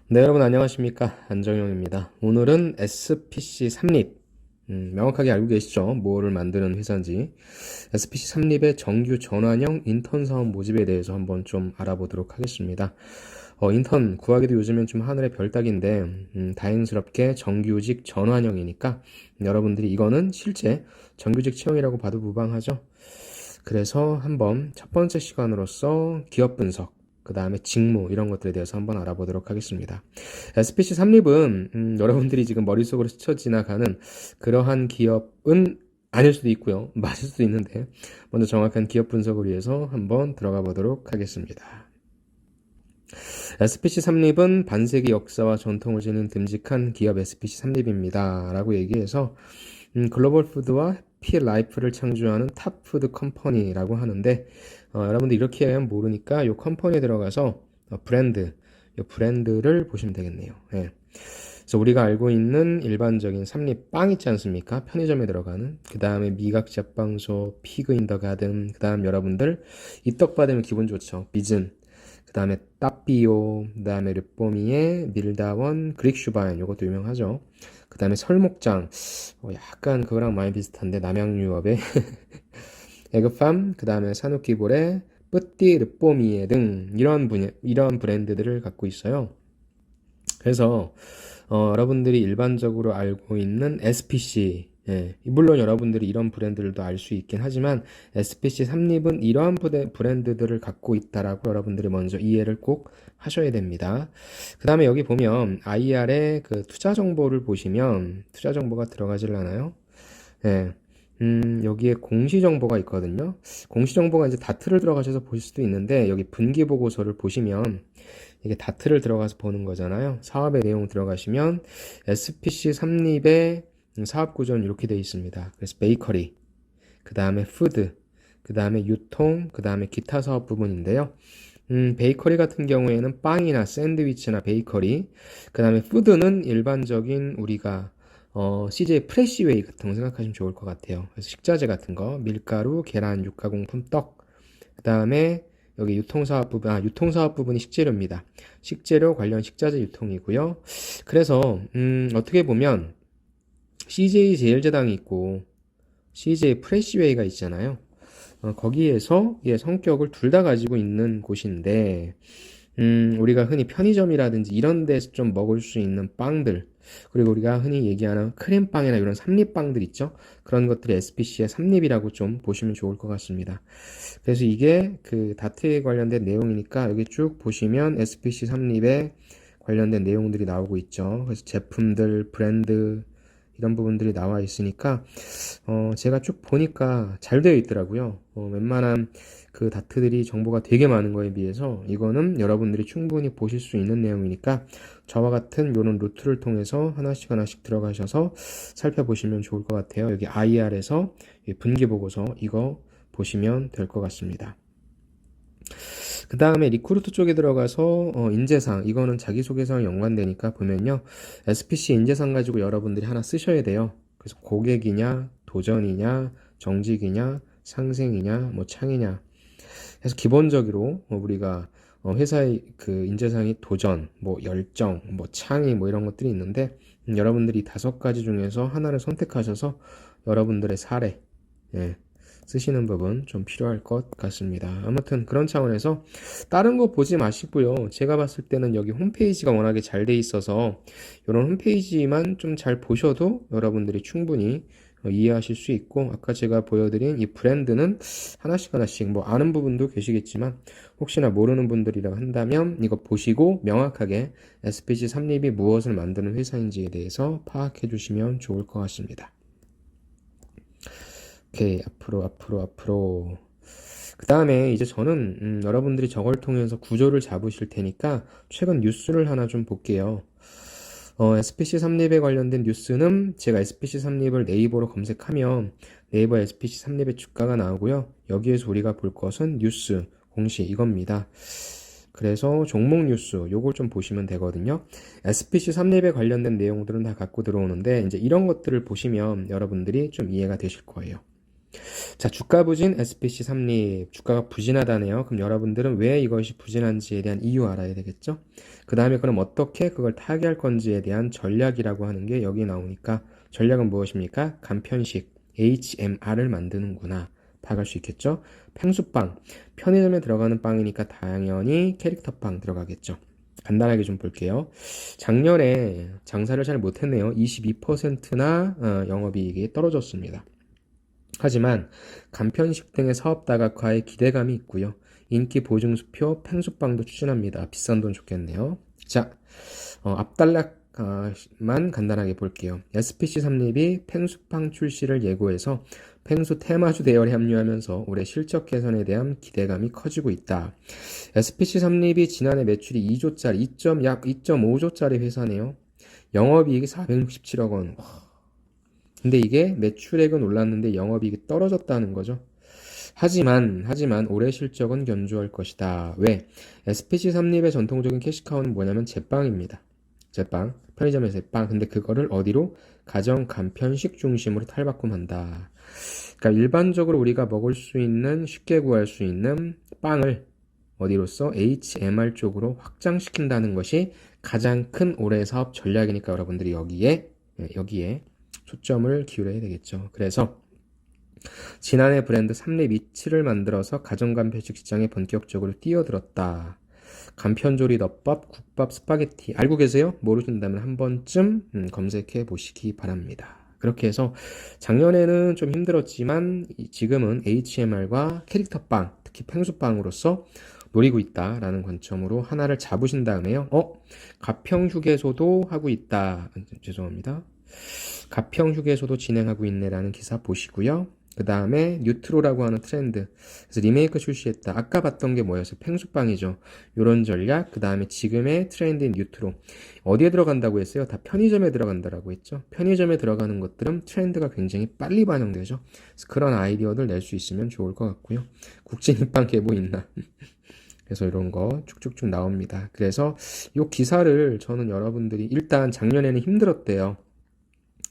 네, 여러분 안녕하십니까? 안정영입니다. 오늘은 SPC 삼립, 명확하게 알고 계시죠? 뭐를 만드는 회사인지. SPC 삼립의 정규 전환형 인턴 사업 모집에 대해서 한번 좀 알아보도록 하겠습니다. 인턴 구하기도 요즘엔 좀 하늘의 별 따기인데, 다행스럽게 정규직 전환형이니까 여러분들이 이거는 실제 정규직 채용이라고 봐도 무방하죠? 그래서 한번 첫 번째 시간으로서 기업 분석, 그 다음에 직무 이런 것들에 대해서 한번 알아보도록 하겠습니다. SPC 삼립은 여러분들이 지금 머릿속으로 스쳐 지나가는 그러한 기업은 아닐 수도 있고요. 맞을 수도 있는데 먼저 정확한 기업 분석을 위해서 한번 들어가 보도록 하겠습니다. SPC 삼립은 반세기 역사와 전통을 지닌 듬직한 기업 SPC 삼립입니다. 라고 얘기해서 글로벌 푸드와 해피 라이프를 창조하는 탑푸드 컴퍼니라고 하는데 여러분들 이렇게 하면 모르니까 이 컴퍼니에 들어가서 브랜드, 이 브랜드를 보시면 되겠네요. 예. 그래서 우리가 알고 있는 일반적인 삼립빵 있지 않습니까? 편의점에 들어가는. 그 다음에 미각제빵소, 피그 인 더 가든. 그 다음 여러분들 이 떡 받으면 기분 좋죠. 비즌. 그 다음에 따삐오. 그 다음에 르뽀미의 밀다원, 그릭슈바인. 요것도 유명하죠. 그 다음에 설목장. 약간 그거랑 많이 비슷한데 남양유업의 에그팜. 그 다음에 사누키볼의 뿌띠 르뽀미에 등 이런 브랜드들을 갖고 있어요. 그래서 여러분들이 일반적으로 알고 있는 SPC, 예, 물론 여러분들이 이런 브랜드들도 알 수 있긴 하지만 SPC 삼립은 이러한 브랜드들을 갖고 있다라고 여러분들이 먼저 이해를 꼭 하셔야 됩니다. 그 다음에 여기 보면 IR의 그 투자 정보를 보시면 투자 정보가 들어가질 않아요. 예. 여기에 공시 정보가 있거든요. 공시 정보가 이제 다트를 들어가셔서 보실 수도 있는데 여기 분기 보고서를 보시면 이게 다트를 들어가서 보는 거잖아요. 사업의 내용 들어가시면 SPC 삼립의 사업 구조는 이렇게 되어 있습니다. 그래서 베이커리, 그 다음에 푸드, 그 다음에 유통, 그 다음에 기타 사업 부분인데요. 베이커리 같은 경우에는 빵이나 샌드위치나 베이커리, 그 다음에 푸드는 일반적인 우리가 CJ 프레시웨이 같은 거 생각하시면 좋을 것 같아요. 그래서 식자재 같은 거, 밀가루, 계란, 육가공품, 떡, 그 다음에 여기 유통사업 부분, 유통사업 부분이 식재료입니다. 식재료 관련 식자재 유통이고요. 그래서 어떻게 보면 CJ 제일제당이 있고 CJ 프레시웨이가 있잖아요. 거기에서 성격을 둘 다 가지고 있는 곳인데 우리가 흔히 편의점이라든지 이런 데서 좀 먹을 수 있는 빵들, 그리고 우리가 흔히 얘기하는 크림빵이나 이런 삼립빵들 있죠? 그런 것들이 SPC의 삼립이라고 좀 보시면 좋을 것 같습니다. 그래서 이게 그 다트에 관련된 내용이니까 여기 쭉 보시면 SPC 삼립에 관련된 내용들이 나오고 있죠. 그래서 제품들, 브랜드, 이런 부분들이 나와 있으니까 제가 쭉 보니까 잘 되어 있더라고요. 웬만한 그 다트들이 정보가 되게 많은 거에 비해서 이거는 여러분들이 충분히 보실 수 있는 내용이니까 저와 같은 이런 루트를 통해서 하나씩 하나씩 들어가셔서 살펴보시면 좋을 것 같아요. 여기 IR에서 분기 보고서 이거 보시면 될 것 같습니다. 그 다음에 리크루트 쪽에 들어가서 인재상, 이거는 자기소개서랑 연관되니까 보면요, SPC 인재상 가지고 여러분들이 하나 쓰셔야 돼요. 그래서 고객이냐, 도전이냐, 정직이냐, 상생이냐, 뭐 창이냐. 그래서 기본적으로 우리가 회사의 그 인재상이 도전, 뭐 열정, 뭐 창의, 뭐 이런 것들이 있는데 여러분들이 5가지 중에서 하나를 선택하셔서 여러분들의 사례, 예, 쓰시는 부분 좀 필요할 것 같습니다. 아무튼 그런 차원에서 다른 거 보지 마시고요. 제가 봤을 때는 여기 홈페이지가 워낙에 잘 돼 있어서 이런 홈페이지만 좀 잘 보셔도 여러분들이 충분히 이해하실 수 있고, 아까 제가 보여드린 이 브랜드는 하나씩 하나씩 뭐 아는 부분도 계시겠지만 혹시나 모르는 분들이라 한다면 이거 보시고 명확하게 SPC 삼립이 무엇을 만드는 회사인지에 대해서 파악해 주시면 좋을 것 같습니다. 오케이, 앞으로. 그 다음에 이제 저는 여러분들이 저걸 통해서 구조를 잡으실 테니까 최근 뉴스를 하나 좀 볼게요. SPC 삼립에 관련된 뉴스는 제가 SPC 삼립을 네이버로 검색하면 네이버 SPC 삼립의 주가가 나오고요. 여기에서 우리가 볼 것은 뉴스, 공시 이겁니다. 그래서 종목 뉴스 요걸 좀 보시면 되거든요. SPC 삼립에 관련된 내용들은 다 갖고 들어오는데 이제 이런 것들을 보시면 여러분들이 좀 이해가 되실 거예요. 자, 주가 부진 SPC 삼립. 주가가 부진하다네요. 그럼 여러분들은 왜 이것이 부진한지에 대한 이유 알아야 되겠죠? 그 다음에 그럼 어떻게 그걸 타개할 건지에 대한 전략이라고 하는 게 여기 나오니까 전략은 무엇입니까? 간편식 HMR을 만드는구나. 파악할 수 있겠죠? 팽수빵. 편의점에 들어가는 빵이니까 당연히 캐릭터빵 들어가겠죠. 간단하게 좀 볼게요. 작년에 장사를 잘 못했네요. 22%나 영업이익이 떨어졌습니다. 하지만 간편식 등의 사업 다각화에 기대감이 있고요. 인기 보증수표 팽수빵도 추진합니다. 비싼 돈 좋겠네요. 자, 앞단락만 간단하게 볼게요. SPC 삼립이 팽수빵 출시를 예고해서 팽수 테마주 대열에 합류하면서 올해 실적 개선에 대한 기대감이 커지고 있다. SPC 삼립이 지난해 매출이 2조짜리, 약 2.5조짜리 회사네요. 영업이익이 467억 원. 근데 이게 매출액은 올랐는데 영업이익이 떨어졌다는 거죠. 하지만 올해 실적은 견조할 것이다. 왜? SPC 삼립의 전통적인 캐시카우는 뭐냐면 제빵입니다. 제빵, 편의점에서 제빵. 근데 그거를 어디로? 가정 간편식 중심으로 탈바꿈한다. 그러니까 일반적으로 우리가 먹을 수 있는, 쉽게 구할 수 있는 빵을 어디로써? HMR 쪽으로 확장시킨다는 것이 가장 큰 올해 사업 전략이니까 여러분들이 여기에 초점을 기울여야 되겠죠. 그래서 지난해 브랜드 삼립 이치를 만들어서 가정간편식 시장에 본격적으로 뛰어들었다. 간편조리 덮밥, 국밥, 스파게티 알고 계세요? 모르신다면 한 번쯤 검색해 보시기 바랍니다. 그렇게 해서 작년에는 좀 힘들었지만 지금은 HMR과 캐릭터빵, 특히 팽수빵으로서 노리고 있다라는 관점으로 하나를 잡으신 다음에요. 가평휴게소도 하고 있다. 죄송합니다. 가평휴게소도 진행하고 있네라는 기사 보시고요. 그 다음에 뉴트로라고 하는 트렌드. 그래서 리메이크 출시했다. 아까 봤던 게 뭐였어요? 팽수빵이죠. 요런 전략. 그 다음에 지금의 트렌드인 뉴트로. 어디에 들어간다고 했어요? 다 편의점에 들어간다라고 했죠. 편의점에 들어가는 것들은 트렌드가 굉장히 빨리 반영되죠. 그래서 그런 아이디어들 낼 수 있으면 좋을 것 같고요. 국진입빵 개보 있나? 그래서 이런 거 쭉쭉쭉 나옵니다. 그래서 이 기사를 저는 여러분들이 일단 작년에는 힘들었대요.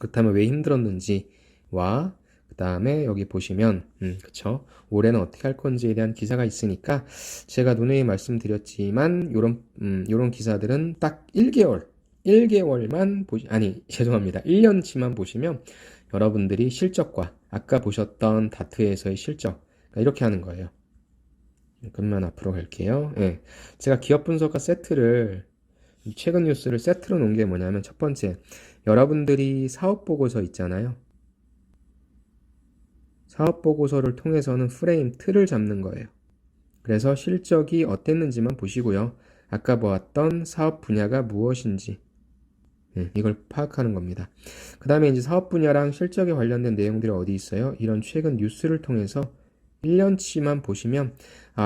그렇다면 왜 힘들었는지와 그 다음에 여기 보시면 그쵸, 올해는 어떻게 할 건지에 대한 기사가 있으니까 제가 누누이 말씀드렸지만 요런 기사들은 딱 1개월만 죄송합니다. 1년치만 보시면 여러분들이 실적과 아까 보셨던 다트에서의 실적, 그러니까 이렇게 하는 거예요. 그러면 앞으로 갈게요. 예. 제가 기업 분석과 세트를 최근 뉴스를 세트로 놓은 게 뭐냐면 첫 번째, 여러분들이 사업 보고서 있잖아요. 사업 보고서를 통해서는 프레임 틀을 잡는 거예요. 그래서 실적이 어땠는지만 보시고요. 아까 보았던 사업 분야가 무엇인지 이걸 파악하는 겁니다. 그 다음에 이제 사업 분야랑 실적에 관련된 내용들이 어디 있어요? 이런 최근 뉴스를 통해서 1년치만 보시면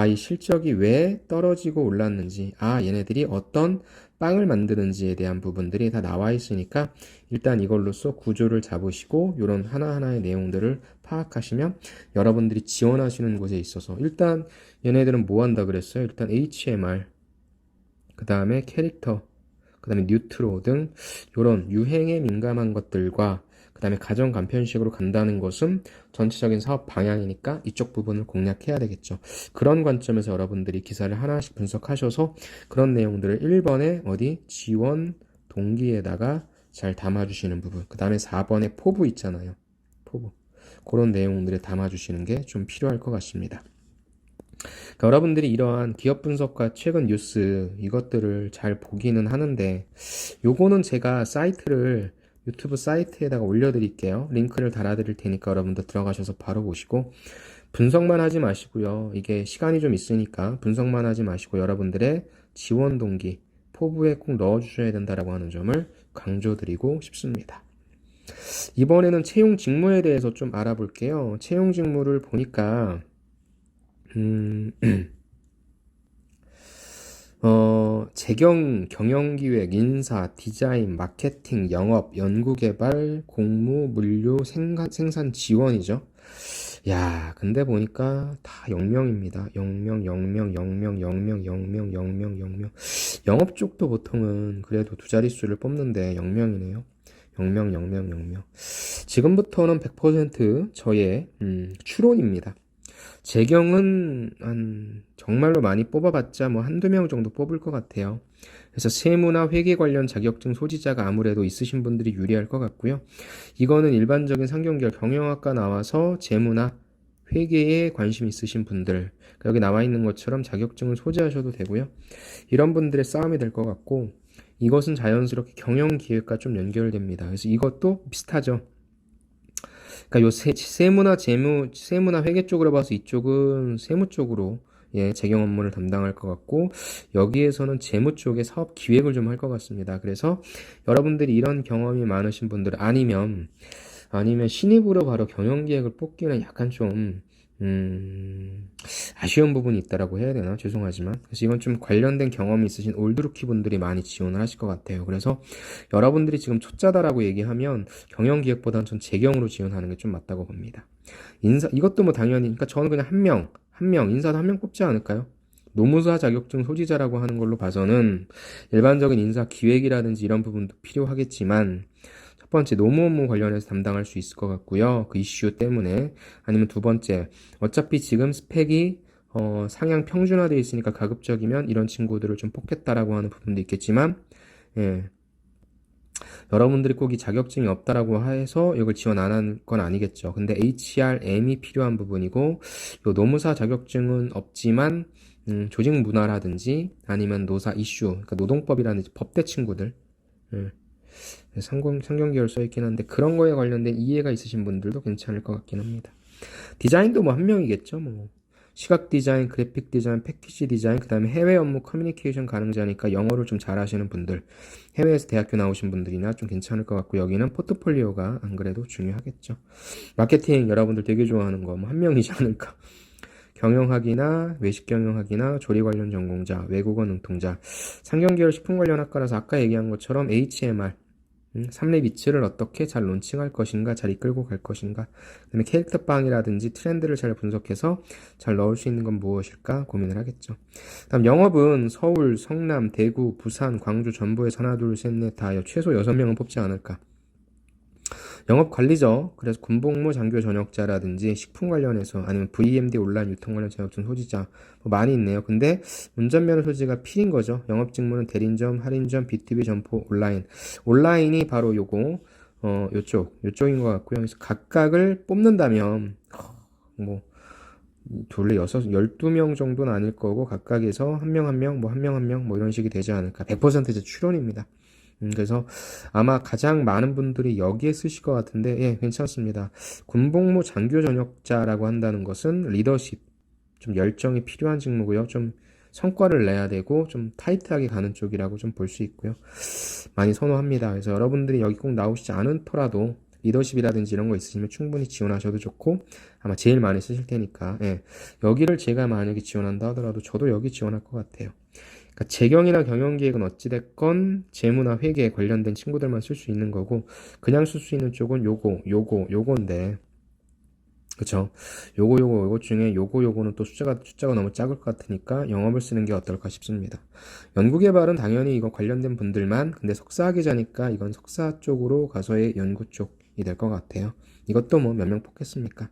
이 실적이 왜 떨어지고 올랐는지, 얘네들이 어떤 빵을 만드는지에 대한 부분들이 다 나와 있으니까 일단 이걸로써 구조를 잡으시고 이런 하나하나의 내용들을 파악하시면 여러분들이 지원하시는 곳에 있어서 일단 얘네들은 뭐 한다 그랬어요? 일단 HMR, 그 다음에 캐릭터, 그 다음에 뉴트로 등 이런 유행에 민감한 것들과 그 다음에 가정 간편식으로 간다는 것은 전체적인 사업 방향이니까 이쪽 부분을 공략해야 되겠죠. 그런 관점에서 여러분들이 기사를 하나씩 분석하셔서 그런 내용들을 1번에 지원 동기에다가 잘 담아주시는 부분, 그 다음에 4번에 포부 있잖아요. 포부. 그런 내용들을 담아주시는 게 좀 필요할 것 같습니다. 그러니까 여러분들이 이러한 기업 분석과 최근 뉴스 이것들을 잘 보기는 하는데 요거는 제가 유튜브 사이트에다가 올려드릴게요. 링크를 달아드릴 테니까 여러분들 들어가셔서 바로 보시고 분석만 하지 마시고요. 이게 시간이 좀 있으니까 분석만 하지 마시고 여러분들의 지원 동기 포부에 꼭 넣어주셔야 된다라고 하는 점을 강조드리고 싶습니다. 이번에는 채용 직무에 대해서 좀 알아볼게요. 채용 직무를 보니까 경영기획, 인사, 디자인, 마케팅, 영업, 연구개발, 공무, 물류, 생산 지원이죠. 야, 근데 보니까 다 0명입니다. 0명, 0명, 0명, 0명, 0명, 0명, 0명. 영업 쪽도 보통은 그래도 두 자릿수를 뽑는데 0명이네요. 영명, 영명, 영명. 지금부터는 100% 저의 추론입니다. 재경은 정말로 많이 뽑아봤자 뭐 한두 명 정도 뽑을 것 같아요. 그래서 세무나 회계 관련 자격증 소지자가 아무래도 있으신 분들이 유리할 것 같고요. 이거는 일반적인 상경계열 경영학과 나와서 재무나 회계에 관심 있으신 분들, 여기 나와 있는 것처럼 자격증을 소지하셔도 되고요. 이런 분들의 싸움이 될 것 같고, 이것은 자연스럽게 경영기획과 좀 연결됩니다. 그래서 이것도 비슷하죠. 그러니까 요 세무나 회계 쪽으로 봐서 이쪽은 세무 쪽으로 재경 업무를 담당할 것 같고, 여기에서는 재무 쪽에 사업 기획을 좀 할 것 같습니다. 그래서 여러분들이 이런 경험이 많으신 분들 아니면 신입으로 바로 경영기획을 뽑기는 약간 좀 아쉬운 부분이 있다라고 해야 되나? 죄송하지만. 그래서 이건 좀 관련된 경험이 있으신 올드루키 분들이 많이 지원을 하실 것 같아요. 그래서 여러분들이 지금 초짜다라고 얘기하면 경영기획보다는 전 재경으로 지원하는 게 좀 맞다고 봅니다. 이것도 뭐 당연히, 그러니까 저는 그냥 인사도 한 명 뽑지 않을까요? 노무사 자격증 소지자라고 하는 걸로 봐서는 일반적인 인사 기획이라든지 이런 부분도 필요하겠지만, 첫 번째, 노무 업무 관련해서 담당할 수 있을 것 같고요. 그 이슈 때문에. 아니면 두 번째, 어차피 지금 스펙이 상향 평준화되어 있으니까 가급적이면 이런 친구들을 좀 뽑겠다라고 하는 부분도 있겠지만, 예, 여러분들이 꼭 이 자격증이 없다라고 해서 이걸 지원 안 한 건 아니겠죠. 근데 HRM이 필요한 부분이고, 요 노무사 자격증은 없지만, 조직 문화라든지 아니면 노사 이슈, 그러니까 노동법이라든지 법대 친구들, 예, 상경계열 써있긴 한데 그런 거에 관련된 이해가 있으신 분들도 괜찮을 것 같긴 합니다. 디자인도 뭐 한 명이겠죠. 뭐 시각 디자인, 그래픽 디자인, 패키지 디자인, 그 다음에 해외 업무 커뮤니케이션 가능자니까 영어를 좀 잘하시는 분들, 해외에서 대학교 나오신 분들이나 좀 괜찮을 것 같고, 여기는 포트폴리오가 안 그래도 중요하겠죠. 마케팅 여러분들 되게 좋아하는 거 뭐 한 명이지 않을까. 경영학이나 외식 경영학이나 조리 관련 전공자, 외국어 능통자, 상경계열 식품 관련 학과라서 아까 얘기한 것처럼 HMR 3렙2를 어떻게 잘 론칭할 것인가, 잘 이끌고 갈 것인가, 그다음에 캐릭터빵이라든지 트렌드를 잘 분석해서 잘 넣을 수 있는 건 무엇일까 고민을 하겠죠. 다음 영업은 서울, 성남, 대구, 부산, 광주, 전부에서 하나, 둘, 셋, 넷, 다 최소 6명은 뽑지 않을까. 영업 관리죠. 그래서 군복무 장교 전역자라든지 식품 관련해서 아니면 VMD 온라인 유통 관련 자격증 소지자 뭐 많이 있네요. 근데 운전면허 소지가 필인 거죠. 영업 직무는 대리점, 할인점, B2B 점포 온라인. 온라인이 바로 요쪽인 것 같고요. 그래서 각각을 뽑는다면 뭐 둘레 12명 정도는 아닐 거고 각각에서 한 명 한 명 뭐 이런 식이 되지 않을까. 100% 이제 추론입니다. 그래서 아마 가장 많은 분들이 여기에 쓰실 것 같은데, 예, 괜찮습니다. 군복무 장교 전역자라고 한다는 것은 리더십, 좀 열정이 필요한 직무고요. 좀 성과를 내야 되고, 좀 타이트하게 가는 쪽이라고 좀 볼 수 있고요. 많이 선호합니다. 그래서 여러분들이 여기 꼭 나오시지 않더라도 리더십이라든지 이런 거 있으시면 충분히 지원하셔도 좋고, 아마 제일 많이 쓰실 테니까, 예. 여기를 제가 만약에 지원한다 하더라도 저도 여기 지원할 것 같아요. 그러니까 재경이나 경영기획은 어찌됐건 재무나 회계에 관련된 친구들만 쓸 수 있는 거고, 그냥 쓸 수 있는 쪽은 요건데, 그쵸? 요거 중에 요거는 또 숫자가 너무 작을 것 같으니까 영업을 쓰는 게 어떨까 싶습니다. 연구개발은 당연히 이거 관련된 분들만, 근데 석사학위자니까 이건 석사 쪽으로 가서의 연구 쪽이 될 것 같아요. 이것도 뭐 몇 명 뽑겠습니까?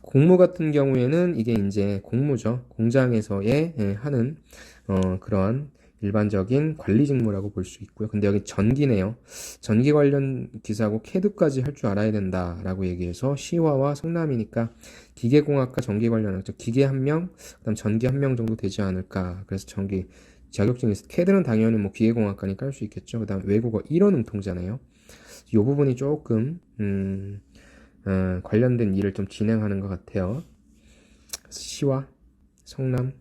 공무 같은 경우에는 이게 이제 공무죠. 공장에서의 하는 그런 일반적인 관리 직무라고 볼 수 있고요. 근데 여기 전기네요. 전기 관련 기사고 캐드까지 할 줄 알아야 된다라고 얘기해서 시화와 성남이니까 기계공학과 전기 관련 기계 한 명, 그다음 전기 한 명 정도 되지 않을까. 그래서 전기 자격증이 있어. 캐드는 당연히 뭐 기계공학과니까 할 수 있겠죠. 그다음 외국어 1원 능통자네요. 이 부분이 조금 관련된 일을 좀 진행하는 것 같아요. 시와 성남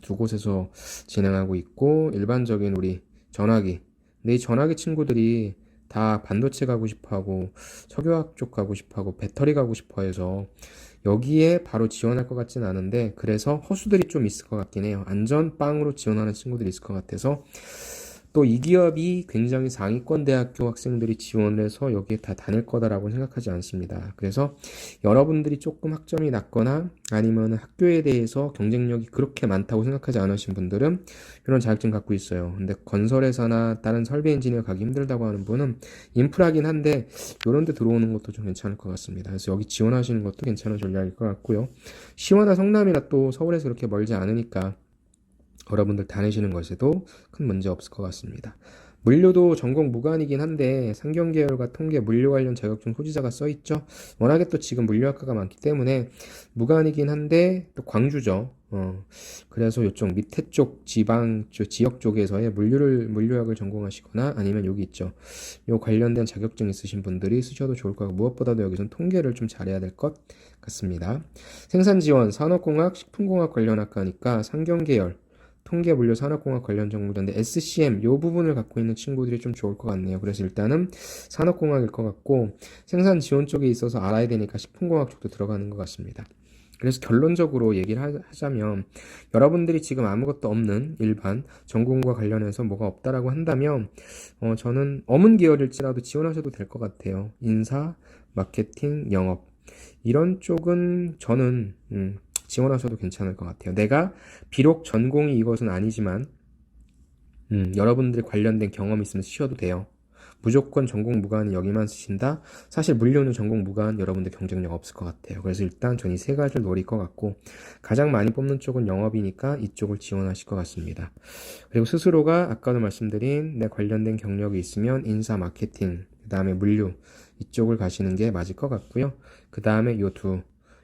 두 곳에서 진행하고 있고, 일반적인 우리 전화기, 근데 이 전화기 친구들이 다 반도체 가고 싶어하고 석유화학 쪽 가고 싶어하고 배터리 가고 싶어해서 여기에 바로 지원할 것 같진 않은데, 그래서 허수들이 좀 있을 것 같긴 해요. 안전빵으로 지원하는 친구들이 있을 것 같아서 또 이 기업이 굉장히 상위권 대학교 학생들이 지원을 해서 여기에 다 다닐 거다라고 생각하지 않습니다. 그래서 여러분들이 조금 학점이 낮거나 아니면 학교에 대해서 경쟁력이 그렇게 많다고 생각하지 않으신 분들은 이런 자격증 갖고 있어요. 근데 건설회사나 다른 설비 엔지니어 가기 힘들다고 하는 분은 인프라긴 한데 이런 데 들어오는 것도 좀 괜찮을 것 같습니다. 그래서 여기 지원하시는 것도 괜찮은 전략일 것 같고요. 시원한 성남이나 또 서울에서 그렇게 멀지 않으니까 여러분들 다니시는 것에도 큰 문제 없을 것 같습니다. 물류도 전공 무관이긴 한데 상경계열과 통계 물류 관련 자격증 소지자가 써있죠. 워낙에 또 지금 물류학과가 많기 때문에 무관이긴 한데 또 광주죠. 그래서 이쪽 밑에 쪽 지역 쪽에서의 물류학을 전공하시거나 아니면 여기 있죠. 요 관련된 자격증 있으신 분들이 쓰셔도 좋을 것 같고 무엇보다도 여기선 통계를 좀 잘해야 될 것 같습니다. 생산지원, 산업공학, 식품공학 관련 학과니까 상경계열 통계, 물류, 산업공학 관련 전공자인데 SCM 요 부분을 갖고 있는 친구들이 좀 좋을 것 같네요. 그래서 일단은 산업공학일 것 같고 생산 지원 쪽에 있어서 알아야 되니까 식품공학 쪽도 들어가는 것 같습니다. 그래서 결론적으로 얘기를 하자면 여러분들이 지금 아무것도 없는 일반 전공과 관련해서 뭐가 없다라고 한다면 저는 어문 계열일지라도 지원하셔도 될 것 같아요. 인사, 마케팅, 영업 이런 쪽은 저는 지원하셔도 괜찮을 것 같아요. 내가 비록 전공이 이것은 아니지만 여러분들이 관련된 경험이 있으면 쓰셔도 돼요. 무조건 전공 무관 여기만 쓰신다? 사실 물류는 전공 무관 여러분들 경쟁력 없을 것 같아요. 그래서 일단 전 이 세 가지를 노릴 것 같고 가장 많이 뽑는 쪽은 영업이니까 이쪽을 지원하실 것 같습니다. 그리고 스스로가 아까도 말씀드린 내 관련된 경력이 있으면 인사, 마케팅, 그 다음에 물류 이쪽을 가시는 게 맞을 것 같고요. 그 다음에 요 두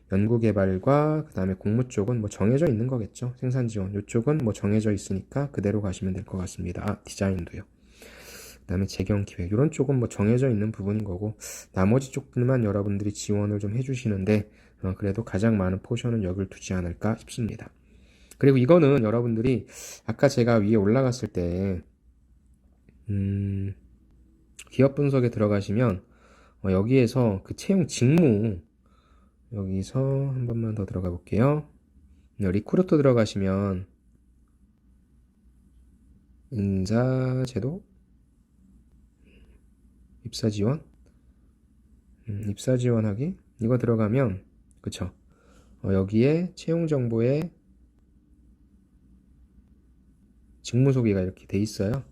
연구개발과 그 다음에 공무 쪽은 뭐 정해져 있는 거겠죠. 생산지원 이쪽은 뭐 정해져 있으니까 그대로 가시면 될 것 같습니다. 디자인도요. 그 다음에 재경기획 이런 쪽은 뭐 정해져 있는 부분인 거고 나머지 쪽들만 여러분들이 지원을 좀 해주시는데 그래도 가장 많은 포션은 여길 두지 않을까 싶습니다. 그리고 이거는 여러분들이 아까 제가 위에 올라갔을 때 기업 분석에 들어가시면 여기에서 그 채용 직무 여기서 한 번만 더 들어가 볼게요. 리크루터 들어가시면 인사제도 입사지원 입사지원하기 이거 들어가면 그쵸 여기에 채용정보에 직무 소개가 이렇게 돼 있어요.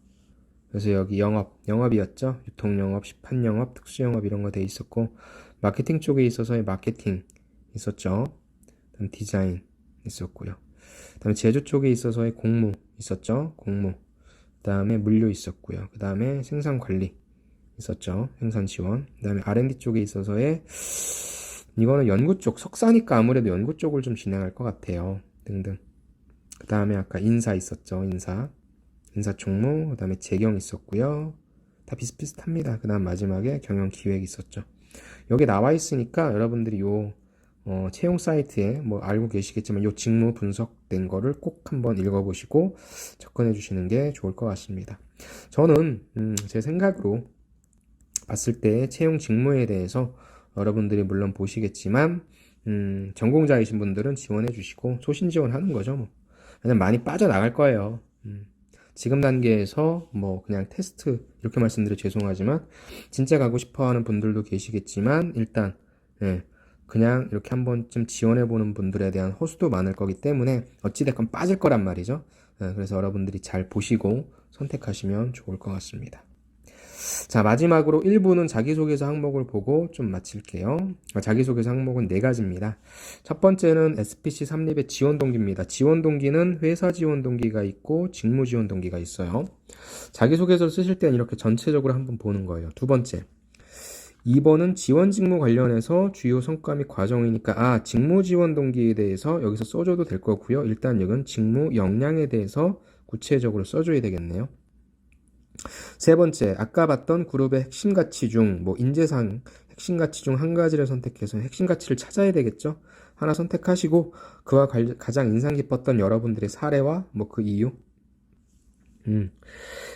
그래서 여기 영업이었죠. 유통영업, 시판영업, 특수영업 이런 거 돼 있었고 마케팅 쪽에 있어서의 마케팅 있었죠. 그다음 디자인 있었고요. 그다음에 제조 쪽에 있어서의 공무 있었죠. 공무. 그다음에 물류 있었고요. 그다음에 생산 관리 있었죠. 생산 지원. 그다음에 R&D 쪽에 있어서의 이거는 연구 쪽 석사니까 아무래도 연구 쪽을 좀 진행할 것 같아요. 등등. 그다음에 아까 인사 있었죠. 인사 총무. 그다음에 재경 있었고요. 다 비슷비슷합니다. 그다음 마지막에 경영 기획 있었죠. 여기 나와 있으니까 여러분들이 요 채용 사이트에 뭐 알고 계시겠지만 요 직무 분석된 거를 꼭 한번 읽어보시고 접근해 주시는 게 좋을 것 같습니다. 저는 제 생각으로 봤을 때 채용 직무에 대해서 여러분들이 물론 보시겠지만 전공자이신 분들은 지원해 주시고 소신 지원하는 거죠. 뭐. 왜냐면 많이 빠져나갈 거예요. 지금 단계에서 뭐 그냥 테스트 이렇게 말씀드려 죄송하지만 진짜 가고 싶어 하는 분들도 계시겠지만 일단 그냥 이렇게 한 번쯤 지원해 보는 분들에 대한 호수도 많을 거기 때문에 어찌됐건 빠질 거란 말이죠. 그래서 여러분들이 잘 보시고 선택하시면 좋을 것 같습니다. 자, 마지막으로 1부는 자기소개서 항목을 보고 좀 마칠게요. 자기소개서 항목은 4가지입니다. 첫 번째는 SPC 삼립의 지원 동기입니다. 지원 동기는 회사 지원 동기가 있고 직무 지원 동기가 있어요. 자기소개서를 쓰실 때는 이렇게 전체적으로 한번 보는 거예요. 두 번째, 2번은 지원 직무 관련해서 주요 성과 및 과정이니까 직무 지원 동기에 대해서 여기서 써줘도 될 거고요. 일단 여기는 직무 역량에 대해서 구체적으로 써줘야 되겠네요. 세 번째, 아까 봤던 그룹의 핵심 가치 중, 인재상 핵심 가치 중 한 가지를 선택해서 핵심 가치를 찾아야 되겠죠? 하나 선택하시고, 그와 가장 인상 깊었던 여러분들의 사례와 그 이유?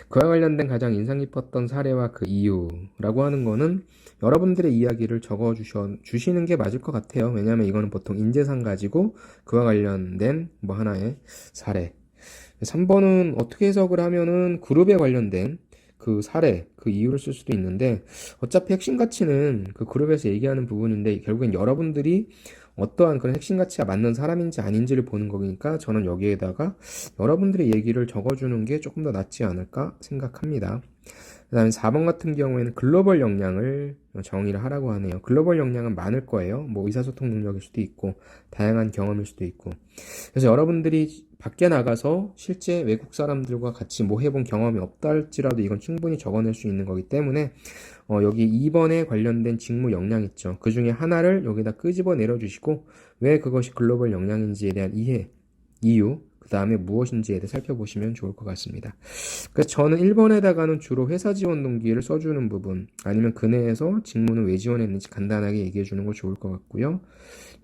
그와 관련된 가장 인상 깊었던 사례와 그 이유라고 하는 거는 여러분들의 이야기를 적어 주시는 게 맞을 것 같아요. 왜냐하면 이거는 보통 인재상 가지고 그와 관련된 하나의 사례, 3번은 어떻게 해석을 하면은 그룹에 관련된 그 사례, 그 이유를 쓸 수도 있는데 어차피 핵심 가치는 그 그룹에서 얘기하는 부분인데 결국엔 여러분들이 어떠한 그런 핵심 가치가 맞는 사람인지 아닌지를 보는 거니까 저는 여기에다가 여러분들의 얘기를 적어주는 게 조금 더 낫지 않을까 생각합니다. 그 다음에 4번 같은 경우에는 글로벌 역량을 정의를 하라고 하네요. 글로벌 역량은 많을 거예요. 뭐 의사소통 능력일 수도 있고, 다양한 경험일 수도 있고. 그래서 여러분들이 밖에 나가서 실제 외국 사람들과 같이 뭐 해본 경험이 없다 할지라도 이건 충분히 적어낼 수 있는 거기 때문에, 여기 2번에 관련된 직무 역량 있죠. 그 중에 하나를 여기다 끄집어 내려주시고, 왜 그것이 글로벌 역량인지에 대한 이해, 이유, 그 다음에 무엇인지에 대해 살펴보시면 좋을 것 같습니다. 그래서 저는 1번에다가는 주로 회사 지원 동기를 써주는 부분, 아니면 그 내에서 직무는 왜 지원했는지 간단하게 얘기해 주는 거 좋을 것 같고요.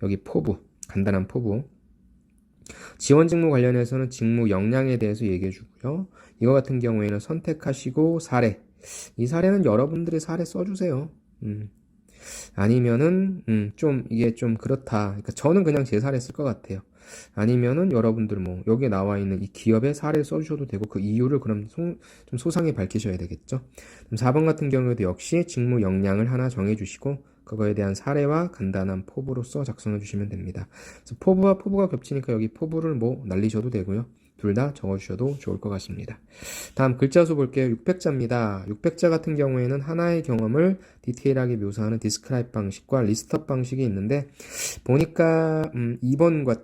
여기 포부, 간단한 포부. 지원 직무 관련해서는 직무 역량에 대해서 얘기해 주고요. 이거 같은 경우에는 선택하시고 사례. 이 사례는 여러분들의 사례 써주세요. 아니면은 좀 이게 좀 그렇다. 그러니까 저는 그냥 제 사례 쓸 것 같아요. 아니면은 여러분들 뭐 여기에 나와 있는 이 기업의 사례를 써주셔도 되고 그 이유를 그럼 좀 소상히 밝히셔야 되겠죠. 그럼 4번 같은 경우에도 역시 직무 역량을 하나 정해주시고 그거에 대한 사례와 간단한 포부로서 작성해 주시면 됩니다. 그래서 포부와 포부가 겹치니까 여기 포부를 뭐 날리셔도 되고요. 둘 다 적어주셔도 좋을 것 같습니다. 다음 글자 수 볼게요. 600자입니다. 600자 같은 경우에는 하나의 경험을 디테일하게 묘사하는 디스크라이브 방식과 리스트업 방식이 있는데 보니까 2번과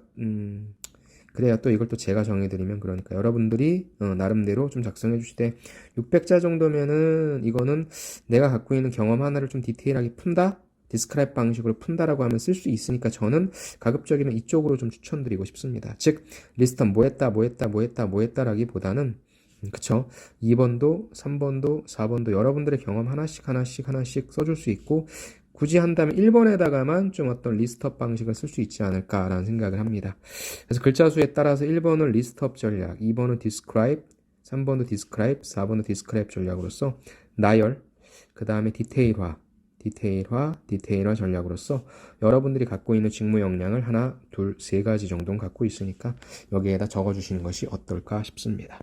그래야 또 이걸 또 제가 정해드리면 그러니까 여러분들이 나름대로 좀 작성해 주실 때 600자 정도면은 이거는 내가 갖고 있는 경험 하나를 좀 디테일하게 푼다? 디스크라이브 방식으로 푼다라고 하면 쓸 수 있으니까 저는 가급적이면 이쪽으로 좀 추천드리고 싶습니다. 즉 리스트업 뭐 했다 라기보다는 그쵸? 2번도 3번도 4번도 여러분들의 경험 하나씩 써줄 수 있고 굳이 한다면 1번에다가만 좀 어떤 리스트업 방식을 쓸 수 있지 않을까라는 생각을 합니다. 그래서 글자 수에 따라서 1번은 리스트업 전략, 2번은 describe, 3번도 describe, 4번도 describe 전략으로서 나열, 그 다음에 디테일화 전략으로서 여러분들이 갖고 있는 직무 역량을 하나, 둘, 세 가지 정도는 갖고 있으니까 여기에다 적어주시는 것이 어떨까 싶습니다.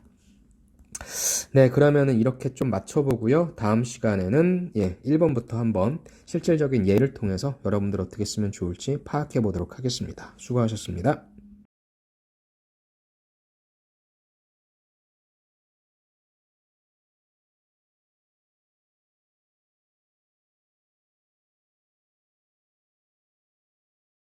네, 그러면은 이렇게 좀 맞춰보고요. 다음 시간에는 1번부터 한번 실질적인 예를 통해서 여러분들 어떻게 쓰면 좋을지 파악해 보도록 하겠습니다. 수고하셨습니다.